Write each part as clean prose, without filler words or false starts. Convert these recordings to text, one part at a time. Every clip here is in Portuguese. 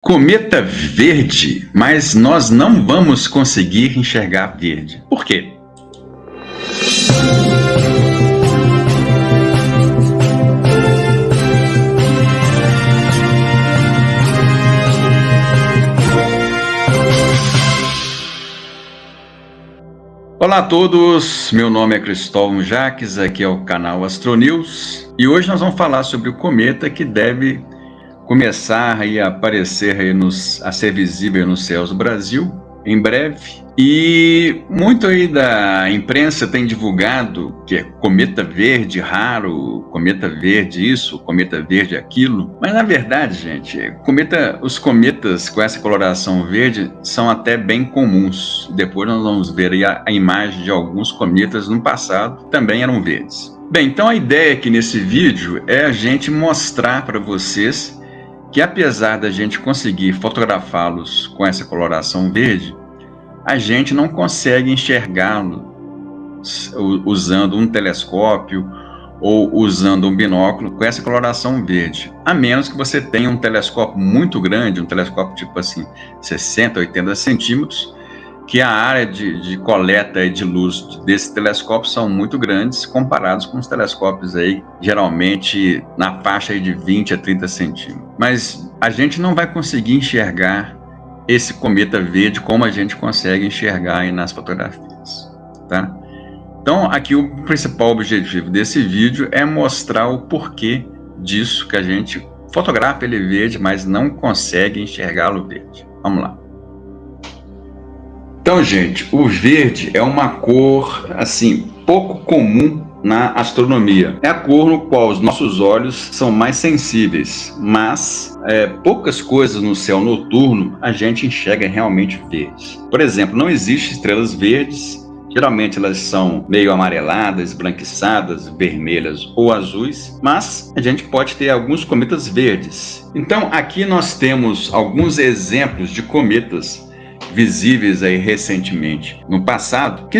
Cometa verde, mas nós não vamos conseguir enxergar verde. Por quê? Olá a todos, meu nome é Cristóvão Jaques, aqui é o canal Astronews e hoje nós vamos falar sobre o cometa que deve começar a aparecer a ser visível nos céus do Brasil em breve. E muito aí da imprensa tem divulgado que é cometa verde raro, cometa verde isso, cometa verde aquilo. Mas na verdade, gente, os cometas com essa coloração verde são até bem comuns. Depois nós vamos ver aí a imagem de alguns cometas no passado também eram verdes. Bem, então a ideia aqui nesse vídeo é a gente mostrar para vocês que apesar da gente conseguir fotografá-los com essa coloração verde, a gente não consegue enxergá-lo usando um telescópio ou usando um binóculo com essa coloração verde, a menos que você tenha um telescópio muito grande, um telescópio tipo assim, 60, 80 centímetros, que a área de coleta de luz desse telescópio são muito grandes comparados com os telescópios aí, geralmente na faixa aí de 20 a 30 centímetros. Mas a gente não vai conseguir enxergar esse cometa verde como a gente consegue enxergar aí nas fotografias, tá? Então, aqui o principal objetivo desse vídeo é mostrar o porquê disso, que a gente fotografa ele verde, mas não consegue enxergá-lo verde. Vamos lá. Então, gente, o verde é uma cor, assim, pouco comum na astronomia. É a cor no qual os nossos olhos são mais sensíveis, mas poucas coisas no céu noturno a gente enxerga realmente verdes. Por exemplo, não existem estrelas verdes, geralmente elas são meio amareladas, esbranquiçadas, vermelhas ou azuis, mas a gente pode ter alguns cometas verdes. Então, aqui nós temos alguns exemplos de cometas visíveis aí recentemente no passado, que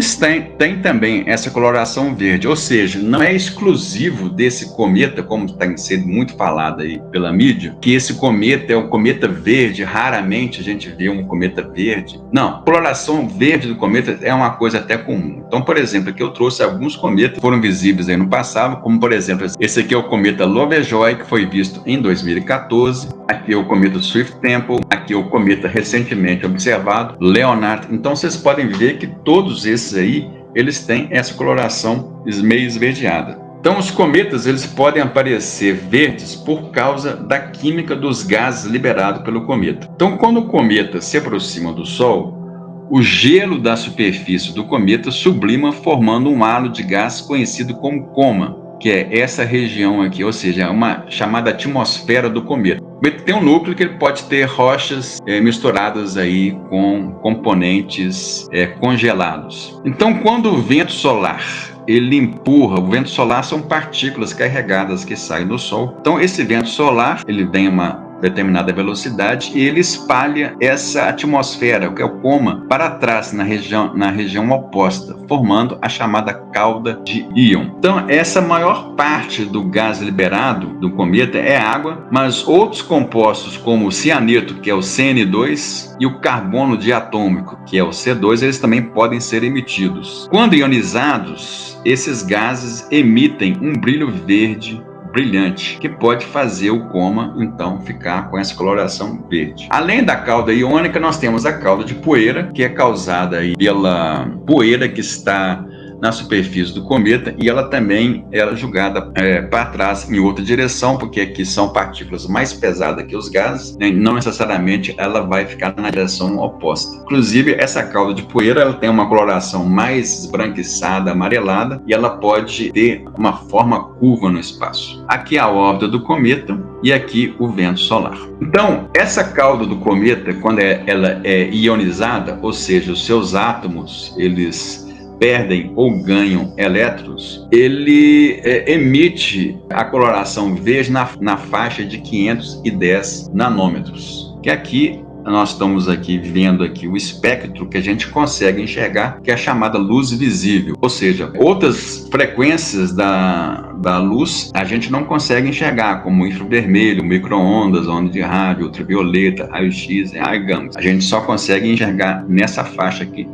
tem também essa coloração verde, ou seja, não é exclusivo desse cometa, como está sendo muito falado aí pela mídia, que esse cometa é um cometa verde, raramente a gente vê um cometa verde. Não, a coloração verde do cometa é uma coisa até comum. Então, por exemplo, aqui eu trouxe alguns cometas que foram visíveis aí no passado, como por exemplo, esse aqui é o cometa Lovejoy, que foi visto em 2014, aqui é o cometa Swift-Tempel, aqui é o cometa recentemente observado, Leonard. Então vocês podem ver que todos esses aí, eles têm essa coloração meio esverdeada. Então os cometas, eles podem aparecer verdes por causa da química dos gases liberados pelo cometa. Então quando o cometa se aproxima do Sol, o gelo da superfície do cometa sublima formando um halo de gás conhecido como coma, que é essa região aqui, ou seja, é uma chamada atmosfera do cometa. O cometa tem um núcleo que ele pode ter rochas misturadas aí com componentes congelados. Então, quando o vento solar ele empurra, o vento solar são partículas carregadas que saem do Sol. Então, esse vento solar, ele vem a uma determinada velocidade e ele espalha essa atmosfera, que é o coma, para trás na região oposta, formando a chamada cauda de íon. Então, essa maior parte do gás liberado do cometa é água, mas outros compostos como o cianeto, que é o CN2, e o carbono diatômico, que é o C2, eles também podem ser emitidos. Quando ionizados, esses gases emitem um brilho verde brilhante, que pode fazer o coma, então, ficar com essa coloração verde. Além da cauda iônica, nós temos a cauda de poeira, que é causada aí pela poeira que está na superfície do cometa, e ela também é jogada para trás em outra direção, porque aqui são partículas mais pesadas que os gases, né? Não necessariamente ela vai ficar na direção oposta. Inclusive, essa cauda de poeira ela tem uma coloração mais esbranquiçada, amarelada, e ela pode ter uma forma curva no espaço. Aqui a órbita do cometa e aqui o vento solar. Então, essa cauda do cometa, quando ela é ionizada, ou seja, os seus átomos, eles perdem ou ganham elétrons, ele emite a coloração verde na faixa de 510 nanômetros, que aqui nós estamos aqui vendo aqui o espectro que a gente consegue enxergar, que é a chamada luz visível. Ou seja, outras frequências da luz a gente não consegue enxergar, como infravermelho, micro-ondas, onda de rádio, ultravioleta, raio-x, raio gama. A gente só consegue enxergar nessa faixa aqui,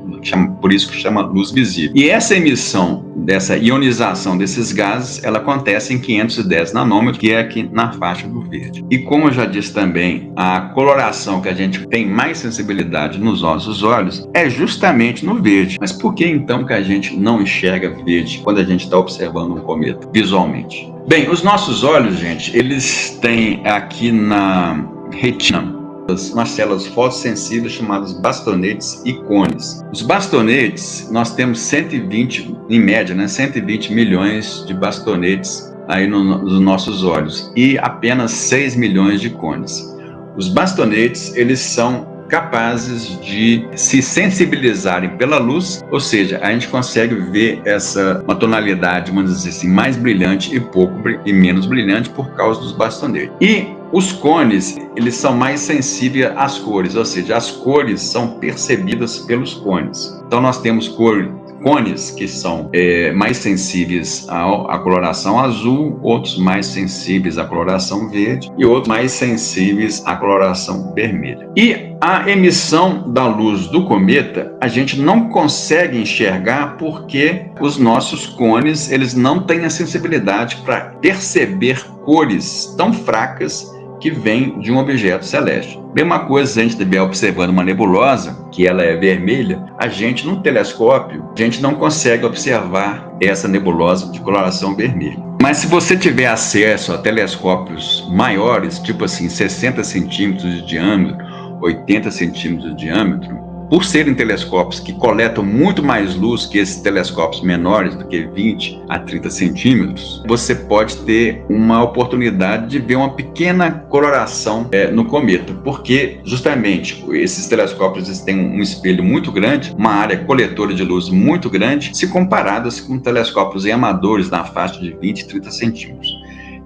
por isso que chama luz visível. E essa emissão, dessa ionização desses gases, ela acontece em 510 nanômetros, que é aqui na faixa do verde. E como eu já disse também, a coloração que a gente tem mais sensibilidade nos nossos olhos é justamente no verde. Mas por que então que a gente não enxerga verde quando a gente está observando um cometa visualmente? Bem, os nossos olhos, gente, eles têm aqui na retina umas células fotossensíveis chamadas bastonetes e cones. Os bastonetes, nós temos 120, em média, 120 milhões de bastonetes aí nos nossos olhos e apenas 6 milhões de cones. Os bastonetes, eles são capazes de se sensibilizarem pela luz, ou seja, a gente consegue ver uma tonalidade, vamos dizer assim, mais brilhante e menos brilhante por causa dos bastonetes. E os cones, eles são mais sensíveis às cores, ou seja, as cores são percebidas pelos cones. Então nós temos cones que são mais sensíveis à coloração azul, outros mais sensíveis à coloração verde e outros mais sensíveis à coloração vermelha. E a emissão da luz do cometa a gente não consegue enxergar porque os nossos cones eles não têm a sensibilidade para perceber cores tão fracas que vem de um objeto celeste. Mesma coisa se a gente estiver observando uma nebulosa, que ela é vermelha, a gente, no telescópio, a gente não consegue observar essa nebulosa de coloração vermelha. Mas se você tiver acesso a telescópios maiores, tipo assim, 60 centímetros de diâmetro, 80 centímetros de diâmetro, por serem telescópios que coletam muito mais luz que esses telescópios menores do que 20 a 30 centímetros, você pode ter uma oportunidade de ver uma pequena coloração no cometa, porque justamente esses telescópios têm um espelho muito grande, uma área coletora de luz muito grande, se comparadas com telescópios amadores na faixa de 20 a 30 centímetros.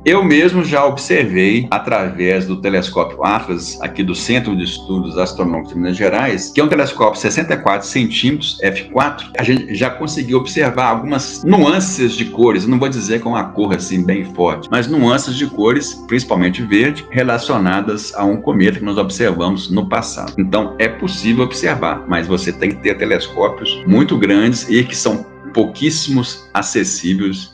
Eu mesmo já observei, através do telescópio Atlas, aqui do Centro de Estudos Astronômicos de Minas Gerais, que é um telescópio 64 centímetros, f4, a gente já conseguiu observar algumas nuances de cores, não vou dizer com uma cor assim bem forte, mas nuances de cores, principalmente verde, relacionadas a um cometa que nós observamos no passado. Então, é possível observar, mas você tem que ter telescópios muito grandes e que são pouquíssimos acessíveis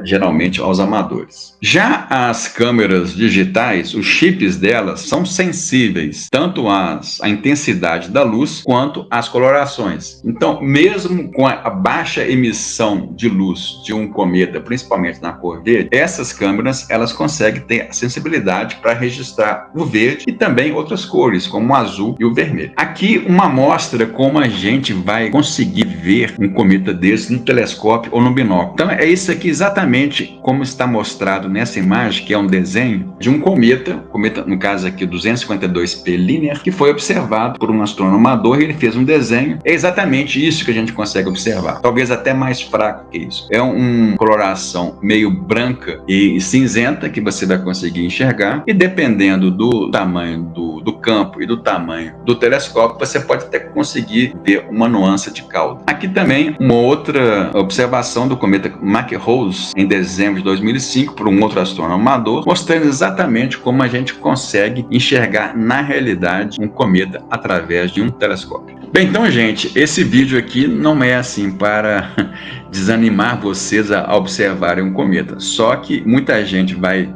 geralmente aos amadores. Já as câmeras digitais, os chips delas são sensíveis tanto à intensidade da luz quanto às colorações. Então, mesmo com a baixa emissão de luz de um cometa, principalmente na cor verde, essas câmeras elas conseguem ter sensibilidade para registrar o verde e também outras cores, como o azul e o vermelho. Aqui uma amostra como a gente vai conseguir ver um cometa desse no telescópio ou no binóculo. Então é isso aqui exatamente como está mostrado nessa imagem, que é um desenho de um cometa no caso aqui 252P Linear, que foi observado por um astrônomo amador e ele fez um desenho. É exatamente isso que a gente consegue observar, talvez até mais fraco que isso. É uma coloração meio branca e cinzenta que você vai conseguir enxergar, e dependendo do tamanho do campo e do tamanho do telescópio, você pode até conseguir ver uma nuance de cauda. Aqui também uma outra observação do cometa McRose em dezembro de 2005 por um outro astrônomo amador, mostrando exatamente como a gente consegue enxergar na realidade um cometa através de um telescópio. Bem, então, gente, esse vídeo aqui não é assim para desanimar vocês a observarem um cometa, só que muita gente vai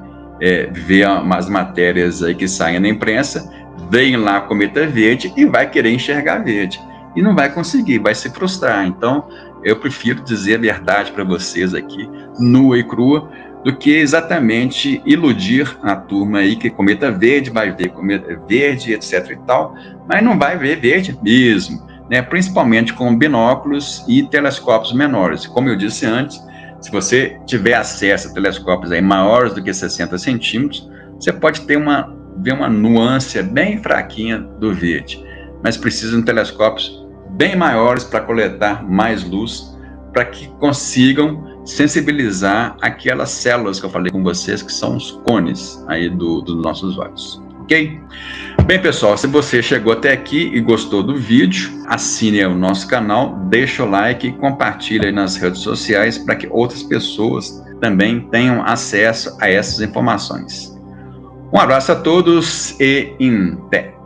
ver as matérias aí que saem na imprensa, veem lá cometa verde e vai querer enxergar verde. E não vai conseguir, vai se frustrar. Então, eu prefiro dizer a verdade para vocês aqui, nua e crua, do que exatamente iludir a turma aí que cometa verde, vai ver cometa verde, etc e tal, mas não vai ver verde mesmo, né? Principalmente com binóculos e telescópios menores. Como eu disse antes, se você tiver acesso a telescópios aí maiores do que 60 centímetros, você pode ter ver uma nuance bem fraquinha do verde, mas precisa de telescópios bem maiores para coletar mais luz, para que consigam sensibilizar aquelas células que eu falei com vocês, que são os cones aí dos nossos olhos. ok? Bem, pessoal, se você chegou até aqui e gostou do vídeo, assine o nosso canal, deixa o like e compartilhe aí nas redes sociais para que outras pessoas também tenham acesso a essas informações. Um abraço a todos e em pé.